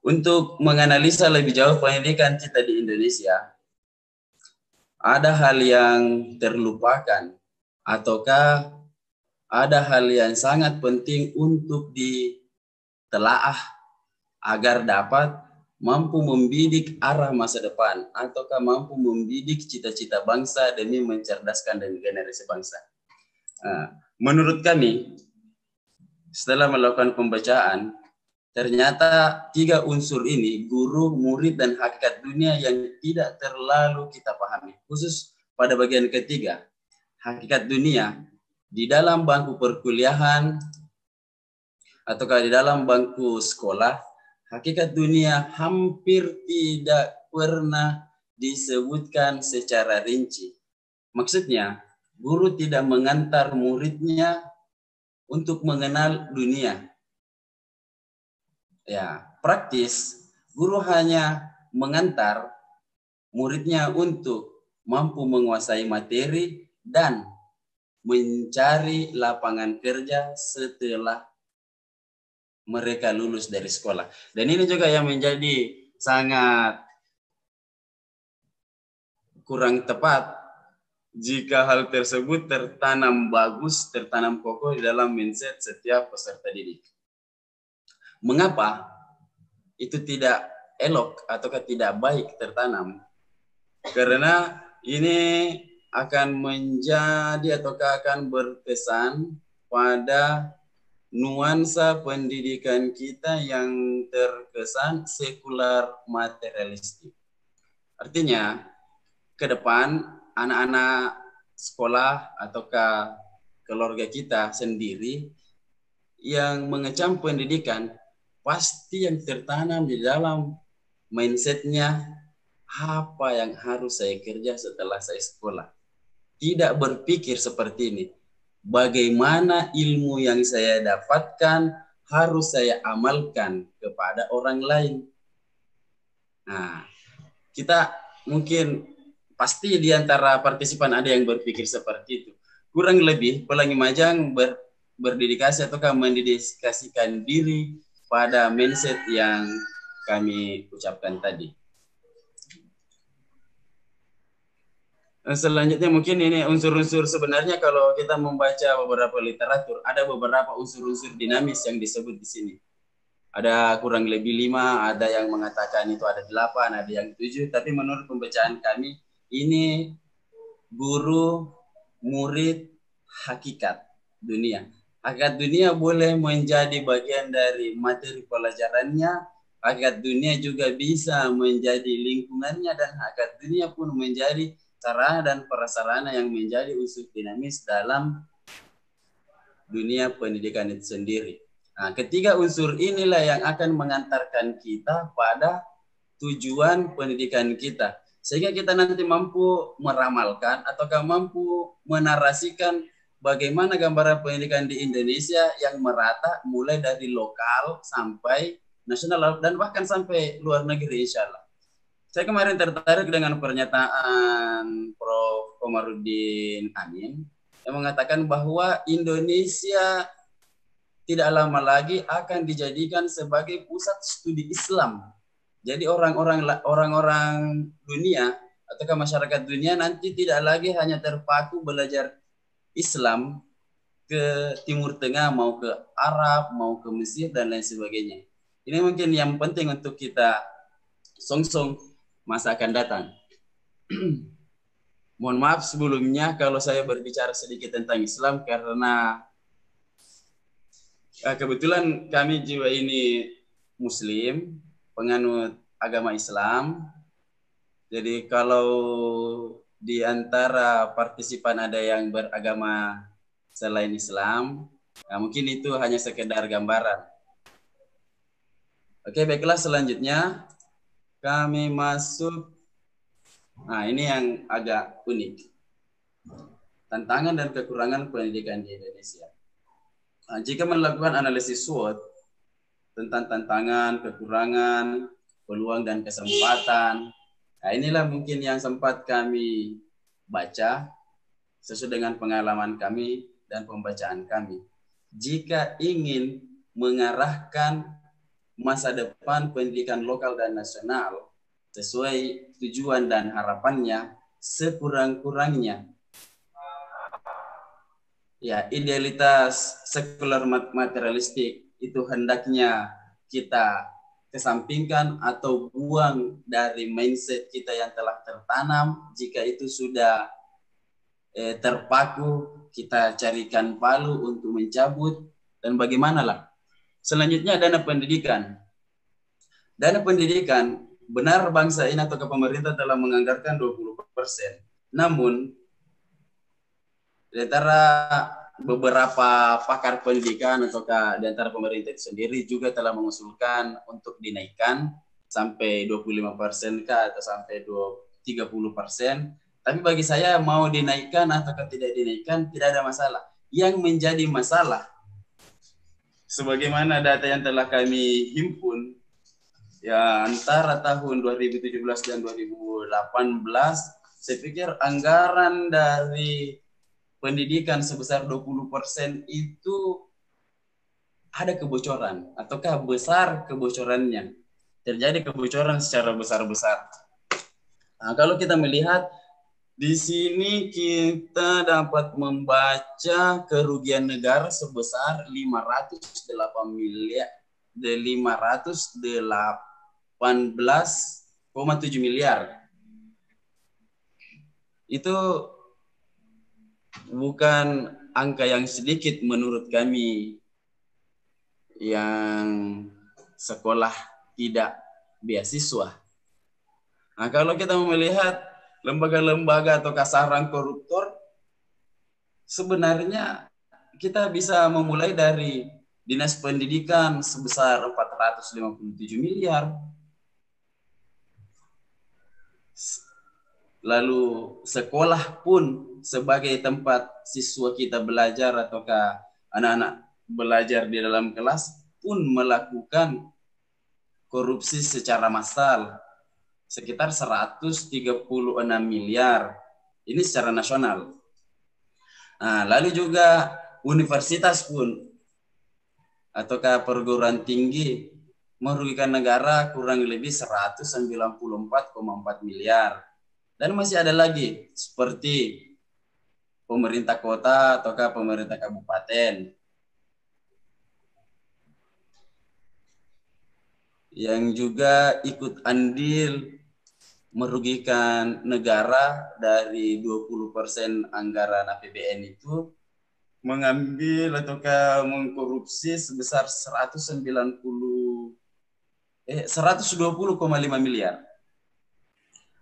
Untuk menganalisa lebih jauh pendidikan kita di Indonesia, ada hal yang terlupakan ataukah ada hal yang sangat penting untuk ditelaah agar dapat mampu membidik arah masa depan ataukah mampu membidik cita-cita bangsa demi mencerdaskan dan generasi bangsa. Menurut kami, setelah melakukan pembacaan, ternyata 3 unsur ini, guru, murid, dan hakikat dunia yang tidak terlalu kita pahami. Khusus pada bagian ketiga, hakikat dunia, di dalam bangku perkuliahan ataukah di dalam bangku sekolah, hakikat dunia hampir tidak pernah disebutkan secara rinci. Maksudnya, guru tidak mengantar muridnya untuk mengenal dunia. Ya, praktis, guru hanya mengantar muridnya untuk mampu menguasai materi dan mencari lapangan kerja setelah mereka lulus dari sekolah. Dan ini juga yang menjadi sangat kurang tepat jika hal tersebut tertanam bagus, tertanam kokoh di dalam mindset setiap peserta didik. Mengapa itu tidak elok ataukah tidak baik tertanam? Karena ini akan menjadi ataukah akan berkesan pada nuansa pendidikan kita yang terkesan sekular materialistik. Artinya, ke depan anak-anak sekolah ataukah keluarga kita sendiri yang mengecam pendidikan, pasti yang tertanam di dalam mindsetnya, apa yang harus saya kerja setelah saya sekolah. Tidak berpikir seperti ini. Bagaimana ilmu yang saya dapatkan harus saya amalkan kepada orang lain. Nah, kita mungkin pasti di antara partisipan ada yang berpikir seperti itu. Kurang lebih Pelangi Majang berdedikasi ataukah mendedikasikan diri pada mindset yang kami ucapkan tadi. Selanjutnya mungkin ini unsur-unsur, sebenarnya kalau kita membaca beberapa literatur, ada beberapa unsur-unsur dinamis yang disebut di sini. Ada kurang lebih 5, ada yang mengatakan itu ada 8, ada yang 7, tapi menurut pembacaan kami, ini guru, murid, hakikat dunia. Hakikat dunia boleh menjadi bagian dari materi pelajarannya, hakikat dunia juga bisa menjadi lingkungannya, dan hakikat dunia pun menjadi sarana dan prasarana yang menjadi unsur dinamis dalam dunia pendidikan itu sendiri. Nah, ketiga unsur inilah yang akan mengantarkan kita pada tujuan pendidikan kita. Sehingga kita nanti mampu meramalkan ataukah mampu menarasikan bagaimana gambaran pendidikan di Indonesia yang merata mulai dari lokal sampai nasional dan bahkan sampai luar negeri, insya Allah. Saya kemarin tertarik dengan pernyataan Prof. Komarudin Amin yang mengatakan bahwa Indonesia tidak lama lagi akan dijadikan sebagai pusat studi Islam. Jadi orang-orang dunia atau masyarakat dunia nanti tidak lagi hanya terpaku belajar Islam ke Timur Tengah, mau ke Arab, mau ke Mesir, dan lain sebagainya. Ini mungkin yang penting untuk kita songsong masa akan datang. Mohon maaf sebelumnya kalau saya berbicara sedikit tentang Islam, karena kebetulan kami jiwa ini Muslim, penganut agama Islam. Jadi kalau di antara partisipan ada yang beragama selain Islam, ya mungkin itu hanya sekedar gambaran. Oke, baiklah, selanjutnya kami masuk. Nah, ini yang agak unik. Tantangan dan kekurangan pendidikan di Indonesia. Nah, jika melakukan analisis SWOT tentang tantangan, kekurangan, peluang, dan kesempatan, nah inilah mungkin yang sempat kami baca sesuai dengan pengalaman kami dan pembacaan kami. Jika ingin mengarahkan masa depan pendidikan lokal dan nasional sesuai tujuan dan harapannya sekurang-kurangnya. Ya, idealitas sekuler materialistik itu hendaknya kita kesampingkan atau buang dari mindset kita yang telah tertanam. Jika itu sudah terpaku, kita carikan palu untuk mencabut. Dan bagaimanalah? Selanjutnya dana pendidikan. Dana pendidikan, benar bangsa ini atau pemerintah telah menganggarkan 20%. Namun, di antara beberapa pakar pendidikan atau di antara pemerintah itu sendiri juga telah mengusulkan untuk dinaikkan sampai 25% kah atau sampai 30%. Tapi bagi saya mau dinaikkan atau tidak dinaikkan tidak ada masalah. Yang menjadi masalah, sebagaimana data yang telah kami himpun, ya antara tahun 2017 dan 2018, saya pikir anggaran dari pendidikan sebesar 20% itu ada kebocoran, ataukah besar kebocorannya. Terjadi kebocoran secara besar-besar. Nah, kalau kita melihat di sini kita dapat membaca kerugian negara sebesar 508 miliar, 518,7 miliar. Itu bukan angka yang sedikit menurut kami yang sekolah tidak beasiswa. Nah, kalau kita melihat lembaga-lembaga atau sarang koruptor, sebenarnya kita bisa memulai dari Dinas Pendidikan sebesar 457 miliar. Lalu sekolah pun sebagai tempat siswa kita belajar ataukah anak-anak belajar di dalam kelas pun melakukan korupsi secara massal sekitar 136 miliar. Ini secara nasional. Nah, lalu juga universitas pun ataukah perguruan tinggi merugikan negara kurang lebih 194,4 miliar. Dan masih ada lagi seperti pemerintah kota ataukah pemerintah kabupaten yang juga ikut andil merugikan negara. Dari 20% anggaran APBN itu mengambil ataukah mengkorupsi sebesar 120,5 miliar.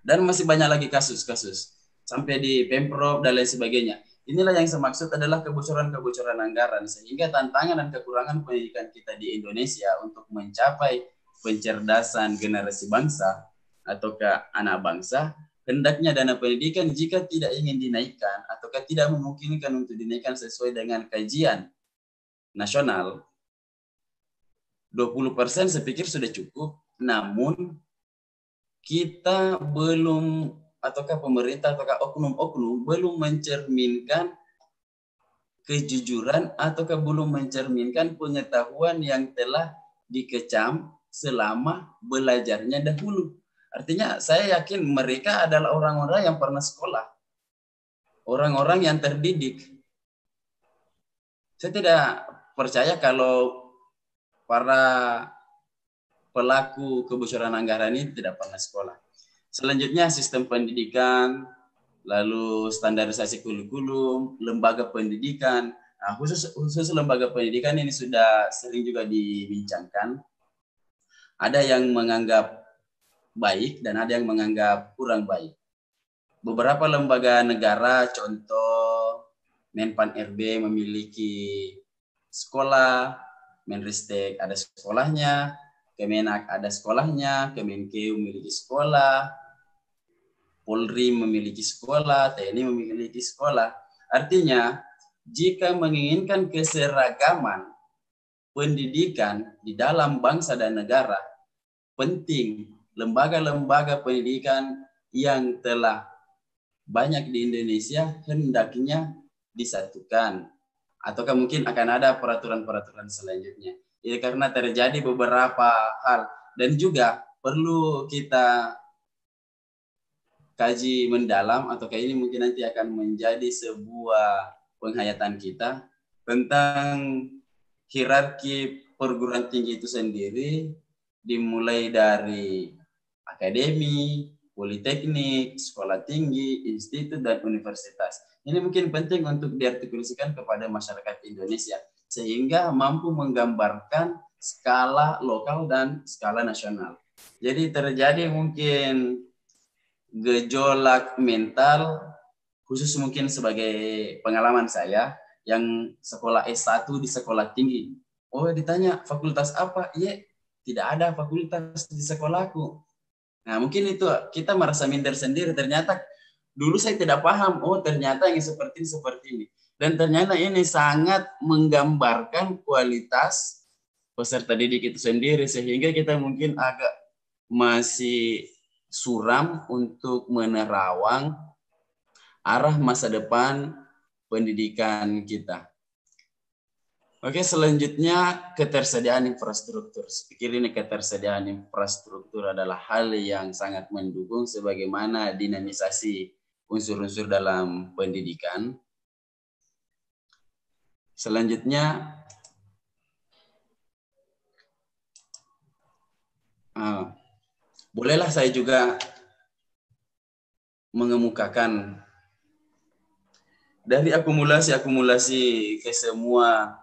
Dan masih banyak lagi kasus-kasus sampai di Pemprov dan lain sebagainya. Inilah yang saya maksud adalah kebocoran-kebocoran anggaran, sehingga tantangan dan kekurangan pendidikan kita di Indonesia untuk mencapai pencerdasan generasi bangsa ataukah anak bangsa, hendaknya dana pendidikan jika tidak ingin dinaikkan ataukah tidak memungkinkan untuk dinaikkan sesuai dengan kajian nasional, 20% saya pikir sudah cukup. Namun kita belum ataukah pemerintah ataukah oknum-oknum belum mencerminkan kejujuran ataukah belum mencerminkan pengetahuan yang telah dikecam selama belajarnya dahulu. Artinya saya yakin mereka adalah orang-orang yang pernah sekolah, orang-orang yang terdidik. Saya tidak percaya kalau para pelaku kebocoran anggaran ini tidak pernah sekolah. Selanjutnya sistem pendidikan, lalu standarisasi kurikulum, lembaga pendidikan. Nah, khusus lembaga pendidikan ini sudah sering juga dibincangkan. Ada yang menganggap baik dan ada yang menganggap kurang baik. Beberapa lembaga negara, contoh Menpan RB memiliki sekolah, Menristek ada sekolahnya, Kemenak ada sekolahnya, Kemenkeu memiliki sekolah, Polri memiliki sekolah, TNI memiliki sekolah. Artinya, jika menginginkan keseragaman pendidikan di dalam bangsa dan negara, penting lembaga-lembaga pendidikan yang telah banyak di Indonesia hendaknya disatukan. Ataukah mungkin akan ada peraturan-peraturan selanjutnya. Ya, karena terjadi beberapa hal dan juga perlu kita kaji mendalam atau kayak ini mungkin nanti akan menjadi sebuah penghayatan kita tentang hierarki perguruan tinggi itu sendiri, dimulai dari akademi, politeknik, sekolah tinggi, institut, dan universitas. Ini mungkin penting untuk diartikulasikan kepada masyarakat Indonesia sehingga mampu menggambarkan skala lokal dan skala nasional. Jadi terjadi mungkin gejolak mental, khusus mungkin sebagai pengalaman saya yang sekolah S1 di sekolah tinggi. Oh, ditanya fakultas apa? Iya, tidak ada fakultas di sekolahku. Nah, mungkin itu kita merasa minder sendiri. Ternyata dulu saya tidak paham. Oh, ternyata yang seperti ini. Dan ternyata ini sangat menggambarkan kualitas peserta didik itu sendiri. Sehingga kita mungkin agak masih suram untuk menerawang arah masa depan pendidikan kita. Oke, selanjutnya ketersediaan infrastruktur. Saya pikir ini ketersediaan infrastruktur adalah hal yang sangat mendukung sebagaimana dinamisasi unsur-unsur dalam pendidikan. Selanjutnya, bolehlah saya juga mengemukakan dari akumulasi ke semua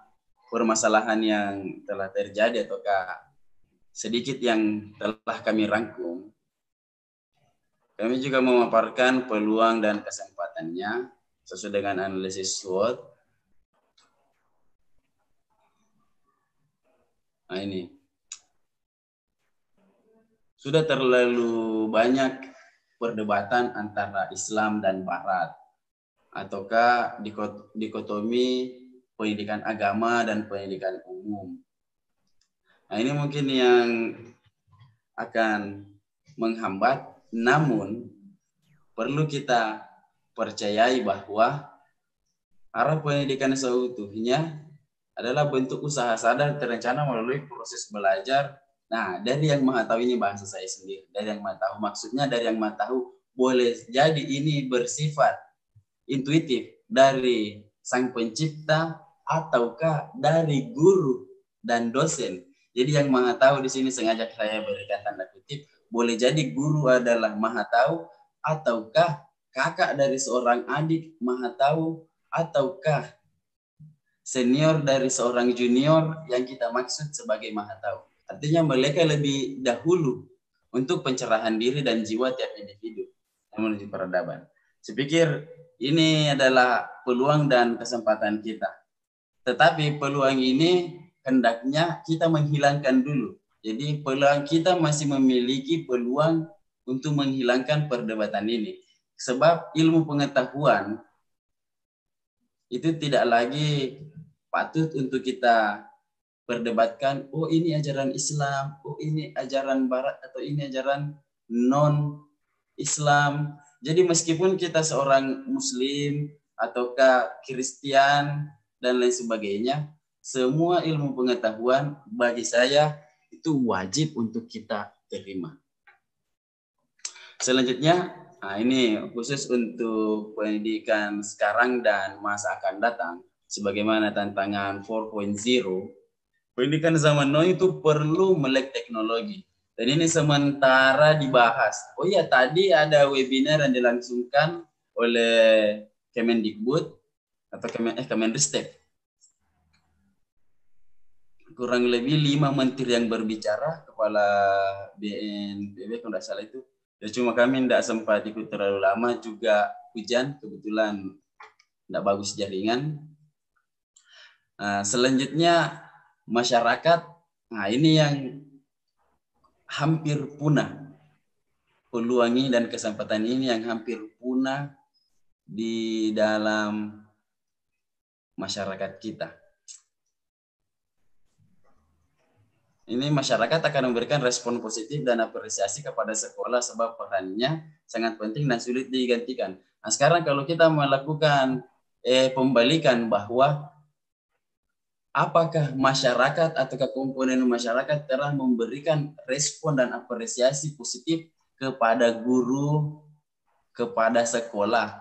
permasalahan yang telah terjadi ataukah sedikit yang telah kami rangkum. Kami juga memaparkan peluang dan kesempatannya sesuai dengan analisis SWOT. Nah, ini sudah terlalu banyak perdebatan antara Islam dan Barat, ataukah dikotomi pendidikan agama dan pendidikan umum. Nah, ini mungkin yang akan menghambat, namun perlu kita percayai bahwa arah pendidikan seutuhnya adalah bentuk usaha sadar terencana melalui proses belajar. Nah, dari yang maha tahu ini bahasa saya sendiri. Dari yang maha tahu, maksudnya dari yang maha tahu boleh jadi ini bersifat intuitif dari sang pencipta ataukah dari guru dan dosen. Jadi yang maha tahu di sini sengaja saya berikan tanda kutip, boleh jadi guru adalah maha tahu ataukah kakak dari seorang adik maha tahu ataukah senior dari seorang junior yang kita maksud sebagai maha tahu. Artinya mereka lebih dahulu untuk pencerahan diri dan jiwa tiap individu yang menuju peradaban. Saya pikir ini adalah peluang dan kesempatan kita. Tetapi peluang ini hendaknya kita menghilangkan dulu. Jadi peluang kita masih memiliki peluang untuk menghilangkan perdebatan ini. Sebab ilmu pengetahuan itu tidak lagi patut untuk kita perdebatkan, oh ini ajaran Islam, oh ini ajaran Barat, atau ini ajaran non-Islam. Jadi meskipun kita seorang Muslim, ataukah Kristen, dan lain sebagainya, semua ilmu pengetahuan bagi saya itu wajib untuk kita terima. Selanjutnya, nah ini khusus untuk pendidikan sekarang dan masa akan datang, sebagaimana tantangan 4.0, pendidikan zaman now itu perlu melek teknologi. Dan ini sementara dibahas. Oh iya, tadi ada webinar yang dilangsungkan oleh Kemendikbud atau Kemendristek. Kurang lebih 5 menteri yang berbicara, kepala BNPB kalau tidak salah itu. Ya, cuma kami tidak sempat ikut terlalu lama, juga hujan, kebetulan tidak bagus jaringan. Selanjutnya masyarakat, nah ini yang hampir punah. Peluang ini dan kesempatan ini yang hampir punah di dalam masyarakat kita. Ini masyarakat akan memberikan respon positif dan apresiasi kepada sekolah sebab perannya sangat penting dan sulit digantikan. Nah, sekarang kalau kita melakukan pembalikan bahwa apakah masyarakat atau komponen masyarakat telah memberikan respon dan apresiasi positif kepada guru, kepada sekolah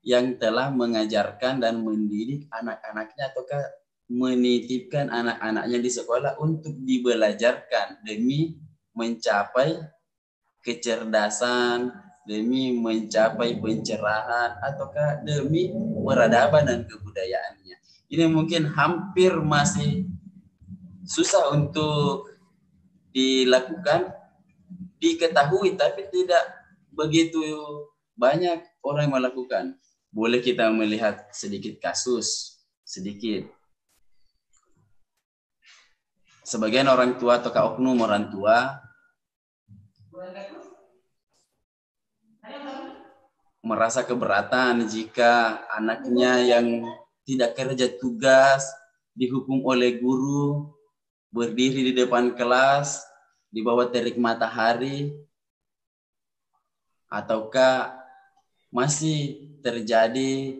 yang telah mengajarkan dan mendidik anak-anaknya ataukah menitipkan anak-anaknya di sekolah untuk dibelajarkan demi mencapai kecerdasan, demi mencapai pencerahan, ataukah demi peradaban dan kebudayaannya. Ini mungkin hampir masih susah untuk dilakukan, diketahui, tapi tidak begitu banyak orang yang melakukan. Boleh kita melihat sedikit kasus, sedikit. Sebagian orang tua atau oknum orang tua merasa keberatan jika anaknya yang tidak kerja tugas dihukum oleh guru berdiri di depan kelas di bawah terik matahari, ataukah masih terjadi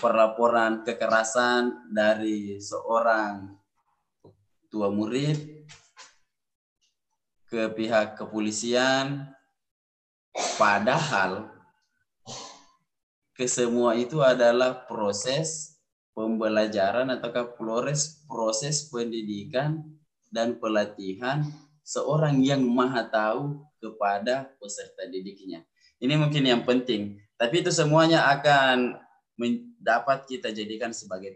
perlaporan kekerasan dari seorang tua murid ke pihak kepolisian, padahal kesemua itu adalah proses pembelajaran ataukah proses pendidikan dan pelatihan seorang yang maha tahu kepada peserta didiknya. Ini mungkin yang penting, tapi itu semuanya akan dapat kita jadikan sebagai